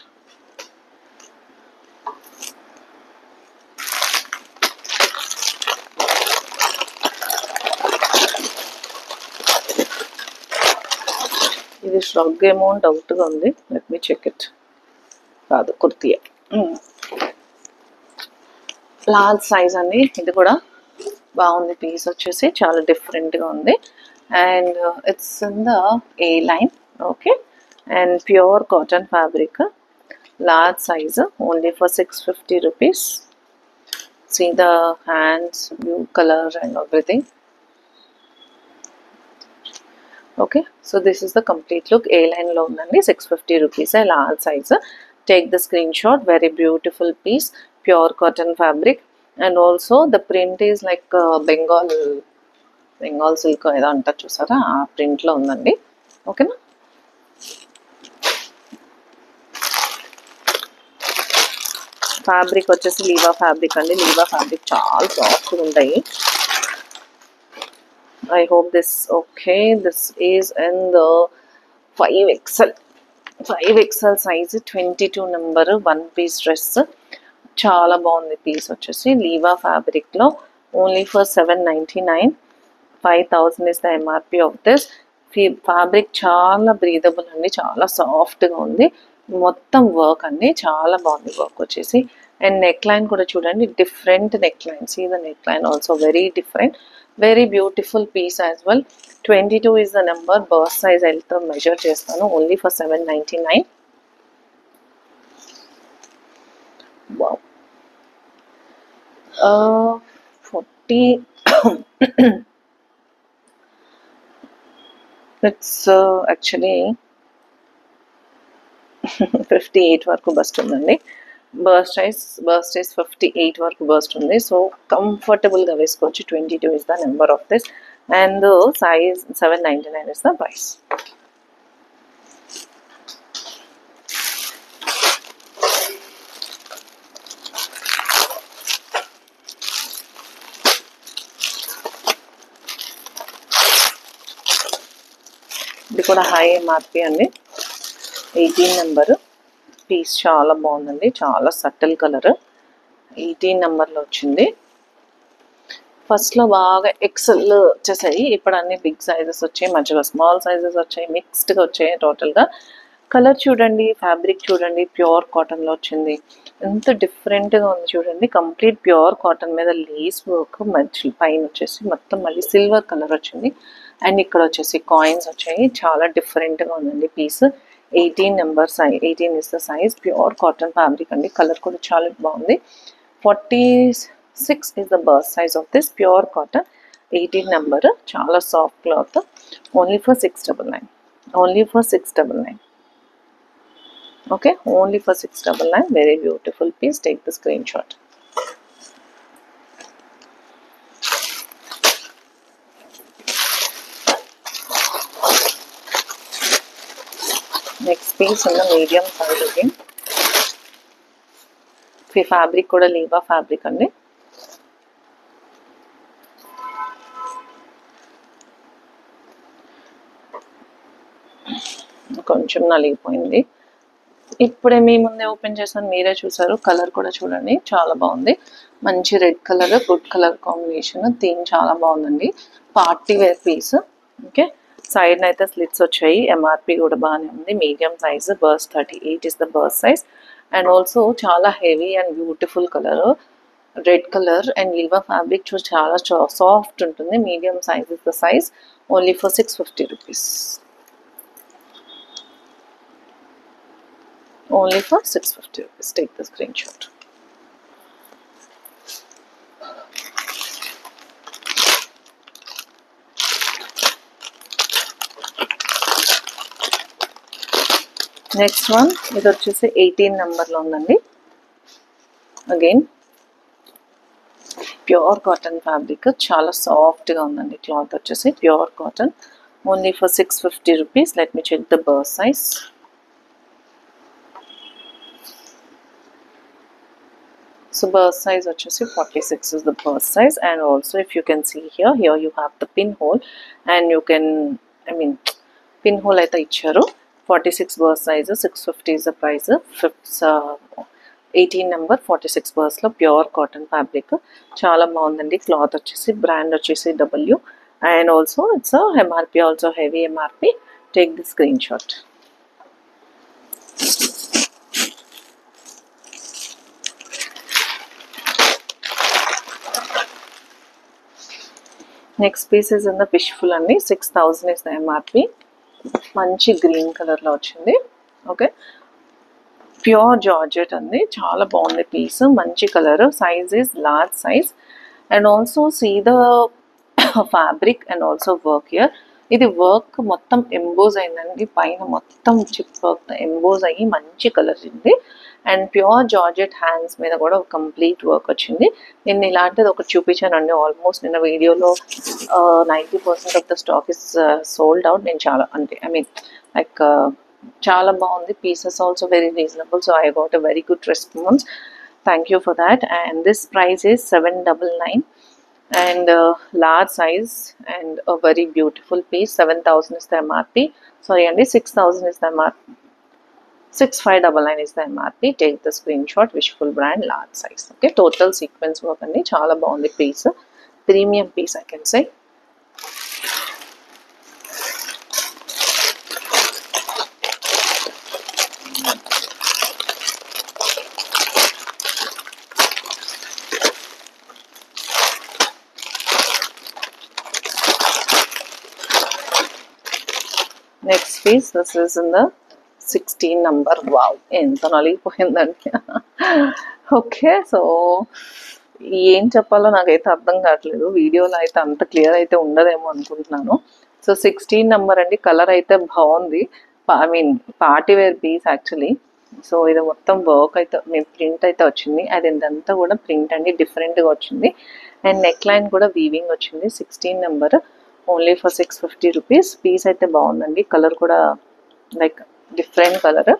ఇది ష్రగ్ ఏమో డౌట్గా ఉంది. Let me check it. కాదు, కుర్తీయే. లార్జ్ సైజ్ అండి. ఇది కూడా బాగుంది. పీస్ వచ్చేసి చాలా డిఫరెంట్గా ఉంది. And it's in the A line. Okay, and pure cotton fabric. Large size only for 650 rupees. See the hands, blue colour and everything. Okay, so this is the complete look. A లైన్లో ఉందండి. 650 rupees. Large size. Take the screen shot. Very beautiful piece. Pure cotton fabric. And also the print is like Bengal silk ఏదో అంటారు చూసారా, ఆ ప్రింట్లో ఉందండి. ఓకేనా. Fabric వచ్చేసి లీవా ఫ్యాబ్రిక్ అండి. లీవా ఫ్యాబ్రిక్ చాలా సాఫ్ట్గా ఉంటాయి. I hope this okay. This is in the 5XL. 5XL size, 22 number, one piece dress. చాలా బాగుంది. పీస్ వచ్చేసి లీవా ఫ్యాబ్రిక్లో only for 799. 5000 is the MRP of this. Fabric చాలా బ్రీదబుల్ అండి, చాలా సాఫ్ట్గా ఉంది. మొత్తం వర్క్ అండి, చాలా బాగుంది వర్క్ వచ్చేసి. అండ్ నెక్ లైన్ కూడా చూడండి, different neck line. See the neck line also very different. Very beautiful piece as well. 22 is the number. Burst size వెళ్తే మెజర్ చేస్తాను. Only for 799. Wow. 40 it's actually 58 వరకు bust ఉందండి. Burst size 58 వరకు burst ఉంది. So కంఫర్టబుల్గా వేసుకోవచ్చు. 22 is the number of this. And the size 799 is the price. ఇది కూడా హై ఎంఆర్పి అండి. 18 నెంబరు. పీస్ చాలా బాగుందండి, చాలా సటిల్ కలర్. 18 నెంబర్లో వచ్చింది. ఫస్ట్లో బాగా ఎక్సెల్ వచ్చేసాయి, ఇప్పుడు అన్ని బిగ్ సైజెస్ వచ్చాయి, మధ్యలో స్మాల్ సైజెస్ వచ్చాయి, మిక్స్డ్గా వచ్చాయి టోటల్గా. కలర్ చూడండి, ఫ్యాబ్రిక్ చూడండి, ప్యూర్ కాటన్లో వచ్చింది. ఎంత డిఫరెంట్గా ఉంది చూడండి. కంప్లీట్ ప్యూర్ కాటన్ మీద లేస్ వర్క్, మధ్య పైన వచ్చేసి మొత్తం మళ్ళీ సిల్వర్ కలర్ వచ్చింది. అండ్ ఇక్కడ వచ్చేసి కాయిన్స్ వచ్చాయి. చాలా డిఫరెంట్గా ఉందండి piece. 18 number size. 18 is the size. Pure cotton fabric అండి. కలర్ కూడా చాలా బాగుంది. 46 is the burst size of this. Pure cotton. 18 number. చాలా soft cloth. Only for 699. Only for 699. Okay, only for 699. Very beautiful piece. Take the screen shot. Next piece ఉన్న medium size again. Fabric కూడా Liva fabric అండి. కొంచెం నలిగిపోయింది. ఇప్పుడే మీ ముందే open చేశాను, మీరే చూసారు. కలర్ కూడా చూడండి, చాలా బాగుంది. మంచి red colour, good colour combination. Theme చాలా బాగుందండి. Party wear piece. Okay, side అయితే స్లిట్స్ వచ్చాయి. ఎంఆర్పి కూడా బాగానే ఉంది. Medium size. Burst 38 is the burst size. And also చాలా heavy and beautiful colour. Red colour and Liva fabric చూసి చాలా సాఫ్ట్ ఉంటుంది. Medium size is the size. Only for 650 rupees. Only for 650 rupees. Take the screenshot. Next one ఇది వచ్చేసి 18 నెంబర్లో ఉందండి. Again pure cotton fabric, చాలా సాఫ్ట్గా ఉందండి. క్లాత్ వచ్చేసి pure cotton. Only for 650 rupees. Let me check the bust size. So burst size వచ్చేసి 46 is the burst size, and also if you can see here you have the pinhole, and you can pinhole అయితే ఇచ్చారు. 46 burst size, 650 is the price. 18 number 46 burst లో pure cotton fabric, చాలా బాగుందండి. Cloth వచ్చేసి brand వచ్చేసి W, and also it's a MRP, also heavy MRP. Take the screenshot. Next piece is in the Wishful అండి. 6000 is the MRP. మంచి green కలర్లో వచ్చింది. Okay, pure georgette అండి, చాలా బాగుంది పీస్. మంచి colour. Size is large size, and also see the fabric and also work here. ఇది work మొత్తం ఎంబోజ్ అయిందండి. పైన మొత్తం చిప్ వర్క్ ఎంబోజ్ అయ్యి మంచి కలర్ ఉంది. అండ్ ప్యూర్ జార్జెట్ హ్యాండ్స్ మీద కూడా కంప్లీట్ వర్క్ వచ్చింది. నేను ఇలాంటిది ఒకటి చూపించానండి. ఆల్మోస్ట్ నిన్న వీడియోలో 90% of the stock is sold out. నేను చాలా లైక్ చాలా బాగుంది. Pieces also very reasonable. So I got a very good response. Thank you for that. And this price is 799, and large size, and a very beautiful piece. 7000 is the MRP. Sorry అండి, 6000 is the MRP. 6599 is the MRP. Take the screenshot. Wishful brand, large size. Okay, total sequence work అండి, చాలా బాగుంది piece. Premium piece I can say. Next piece, this is in the 16 number. Wow, ఎంత నలిగిపోయిందండి. Okay, so ఏం చెప్పాలో నాకైతే అర్థం కావట్లేదు. వీడియోలో అయితే అంత క్లియర్ అయితే ఉండదేమో అనుకుంటున్నాను. సో 16 నంబర్ అండి. కలర్ అయితే బాగుంది. Party wear piece actually. So ఇది మొత్తం వర్క్ అయితే ప్రింట్ అయితే వచ్చింది. అది ఇదంతా కూడా ప్రింట్ అండి, డిఫరెంట్గా వచ్చింది. అండ్ నెక్ లైన్ కూడా వీవింగ్ వచ్చింది. 16 number, only for 650 rupees. Piece అయితే బాగుందండి. కలర్ కూడా like different colour.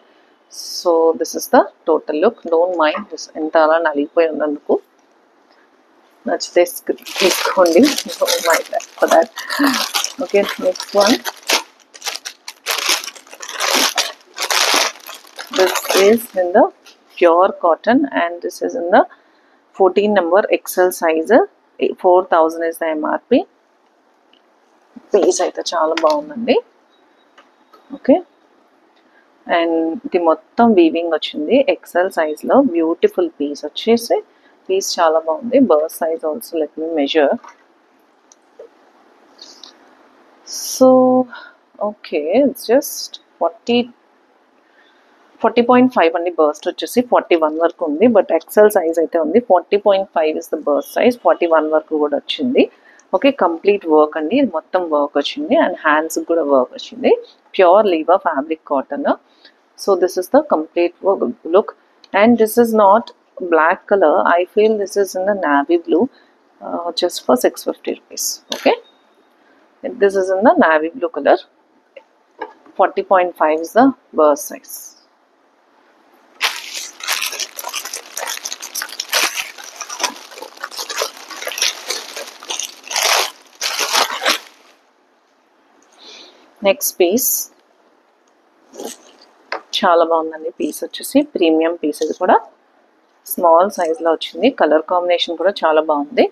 So this is the total look. Don't mind this, ఎంత అలా నలిగిపోయి ఉన్నందుకు. నచ్చితే తీసుకోండి. Don't mind for that. Okay, next one. This is in the pure cotton, and this is in the 14 number XL size. 4000 is the MRP. Piece అయితే చాలా బాగుందండి. Okay, and ఇది మొత్తం వీవింగ్ వచ్చింది. XL సైజ్లో బ్యూటిఫుల్ పీస్ వచ్చేసి. Piece చాలా బాగుంది. Birth size also let me measure. So okay, it's just 40.5 అండి. బర్స్ట్ వచ్చేసి 41 వరకు ఉంది, బట్ XL సైజ్ అయితే ఉంది. 40.5 ఇస్ ద బర్స్ట్ సైజ్. 41 వరకు కూడా వచ్చింది. ఓకే, కంప్లీట్ వర్క్ అండి. ఇది మొత్తం వర్క్ వచ్చింది, అండ్ హ్యాండ్స్ కూడా వర్క్ వచ్చింది. Pure Liva fabric cotton. So this is the complete look, and this is not black colour. I feel this is in the navy blue, just for 650 rupees. Okay, this is in the navy blue color. 40.5 is the burst size. Next piece చాలా బాగుందండి. Piece వచ్చేసి premium piece. ఇది కూడా small సైజ్లో వచ్చింది. Colour combination కూడా చాలా బాగుంది.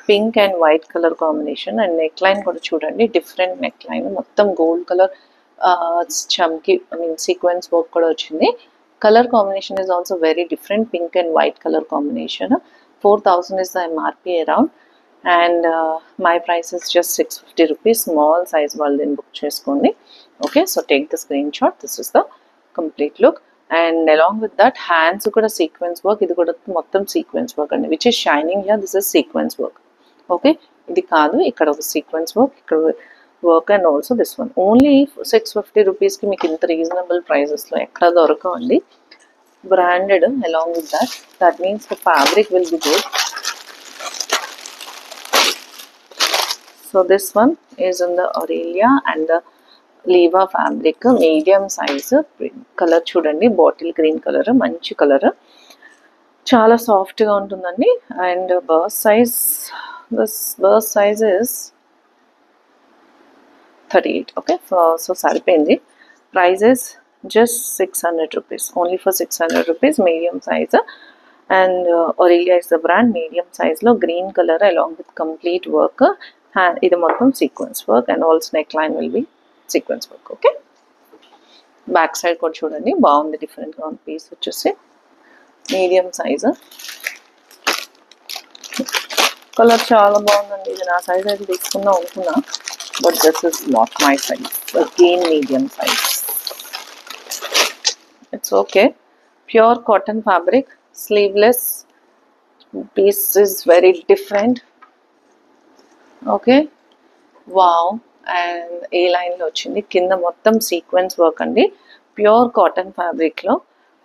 Pink and white colour combination. And neck line కూడా చూడండి, డిఫరెంట్ నెక్ లైన్. మొత్తం గోల్డ్ కలర్ చమ్కి సీక్వెన్స్ వర్క్ కూడా వచ్చింది. Colour combination is also very different. Pink and white colour combination. 4000 is the MRP around, and my price is just 650 rupees. Small size వాళ్ళని book చేసుకోండి. Okay, so take the screenshot. This is the complete look, and along with that hands కూడా sequence work. ఇది కూడా మొత్తం sequence work అండి, which is shining here. This is sequence work. Okay, ఇది కాదు, ఇక్కడ ఒక sequence work, ఇక్కడ work, and also this one. Only 650 రూపీస్కి మీకు ఇంత రీజనబుల్ ప్రైజెస్లో ఎక్కడ దొరకవండి. Branded along with that means the fabric will be good. So this one is in the Aurelia and the Liva fabric, medium size. Colour చూడండి, bottle green colour, మంచి colour, చాలా సాఫ్ట్గా ఉంటుందండి. And burst size, this burst size is 38. Okay, so సరిపోయింది. Price is just 600 rupees, only for 600 rupees, medium size. And Aurelia is the brand. Medium సైజ్లో green colour along with complete work. ఇది మొత్తం sequence work, and also neck line will be sequence work. Okay, back side కూడా చూడండి, బాగుంది, డిఫరెంట్గా ఉంది. Piece వచ్చేసి medium size, colour చాలా బాగుందండి. ఇది నా సైజ్ అయితే తీసుకుందాం అనుకున్నా, but this is not my size. Again, medium size. It's okay. Pure cotton fabric, sleeveless. Piece is very different. Okay, wow. And A line lo ochindi, kinda mottam sequence work andi. Pure cotton fabric lo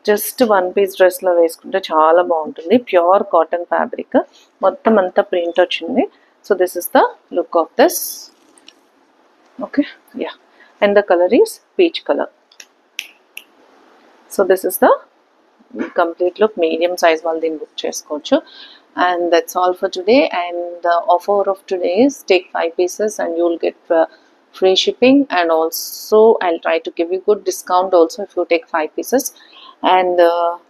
just one piece dress lo veskunte chaala baaguntundi. Pure cotton fabric, mottam anta print ochindi. So this is the look of this. Okay, yeah, and the color is peach color. So this is the complete look. Medium size వాళ్ళు దీన్ని book చేసుకోవచ్చు. And that's all for today. And the offer of today is take 5 pieces and you will get free shipping, and also I'll try to give you good discount also if you take 5 pieces. And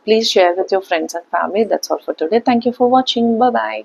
please share with your friends and family. That's all for today. Thank you for watching. Bye bye.